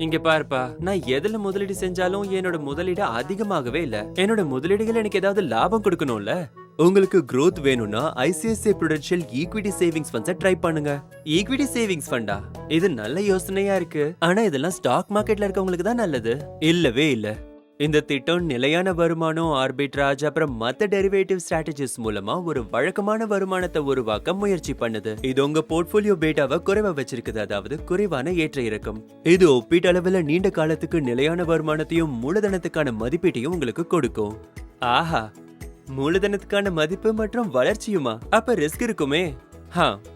இங்க பாருப்பா, நான் எதுல முதலீடு செஞ்சாலும் என்னோட முதலீடு அதிகமாகவே இல்ல. என்னோட முதலீடுகள் எனக்கு ஏதாவது லாபம் கொடுக்கணும்ல. உங்களுக்கு growth வேணும்னா ஐசிஐசிஐ Prudential ஈக்விட்டி சேவிங்ஸ் ஃபண்ட்ஸை ட்ரை பண்ணுங்க. ஈக்விட்டி சேவிங்ஸ் ஃபண்டா? இது நல்ல யோசனையா இருக்கு. ஆனா இதெல்லாம் ஸ்டாக் மார்க்கெட்ல இருக்கவங்களுக்கு தான் நல்லது. இல்லவே இல்ல. இந்த திட்டம் நிலையான வருமானம், ஆர்பிட்ராஜ் அப்புறம் மத்த டெரிவேட்டிவ் ஸ்ட்ராட்டஜிஸ் மூலமா ஒரு வழக்கமான வருமானத்தை உருவாக்க முயற்சி பண்ணுது. இது உங்க போர்ட்ஃபோலியோ பேட்டாவை குறைவா வச்சிருக்குது, அதாவது குறைவான ஏற்ற இறக்கம். இது ஒப்பீட்டளவுல நீண்ட காலத்துக்கு நிலையான வருமானத்தையும் மூலதனத்துக்கான மதிப்பீட்டையும் உங்களுக்கு கொடுக்கும். ஆஹா, மூலதனத்துக்கான மதிப்பு மற்றும் வளர்ச்சியுமா? அப்ப ரிஸ்க் இருக்குமே.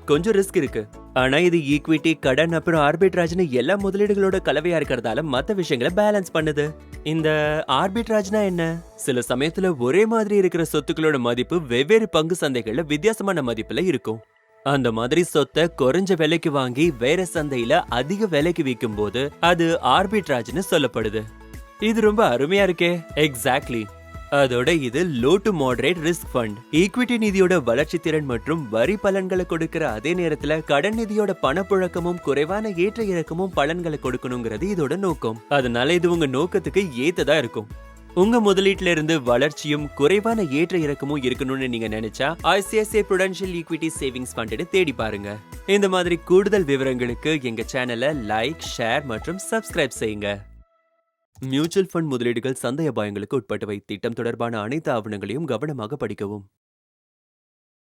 கொஞ்சம் ரிஸ்க் இருக்கு. ஆனா இது ஈக்விட்டி, கடன் அப்புறம் ஆர்பிட்ராஜ்னு எல்லா முதலீடுகளோட கலவையா இருக்கிறதால மத்த விஷயங்களை பேலன்ஸ் பண்ணுது. இந்த ஆர்பிட்ராஜ்னா என்ன? சில சமயத்துல ஒரே மாதிரி இருக்கிற சொத்துக்களோட மதிப்பு வெவ்வேறு பங்கு சந்தைகள்ல வித்தியாசமான மதிப்புல இருக்கும். அந்த மாதிரி சொத்தை குறைஞ்ச விலைக்கு வாங்கி வேற சந்தையில அதிக விலைக்கு விற்கும் போது அது ஆர்பிட்ராஜ்னு சொல்லப்படுது. இது ரொம்ப அருமையா இருக்கே. எக்ஸாக்ட்லி. அதோட இது low to moderate risk fund. Equity நிதியோட வளர்ச்சி திறன் மற்றும் வரி பலன்களை கொடுக்கிற அதே நேரத்துல கடன் நிதியோட பணப்புழக்கமும் குறைவான ஏற்ற இறக்கமும் பலன்களை கொடுக்கணுங்கிறது இதோட நோக்கம். அதனால இது உங்க நோக்கத்துக்கு ஏத்ததா இருக்கும். உங்க முதலீட்டுல இருந்து வளர்ச்சியும் குறைவான ஏற்ற இறக்கமும் இருக்கணும்னு நீங்க நினைச்சா ICICI Prudential equity savings fund தேடி பாருங்க. இந்த மாதிரி கூடுதல் விவரங்களுக்கு எங்க சேனலை லைக், ஷேர் மற்றும் சப்ஸ்கிரைப் செய்யுங்க. மியூச்சுவல் ஃபண்ட் முதலீடுகள் சந்தை அபாயங்களுக்கு உட்பட்டவை. திட்டம் தொடர்பான அனைத்து ஆவணங்களையும் கவனமாக படிக்கவும்.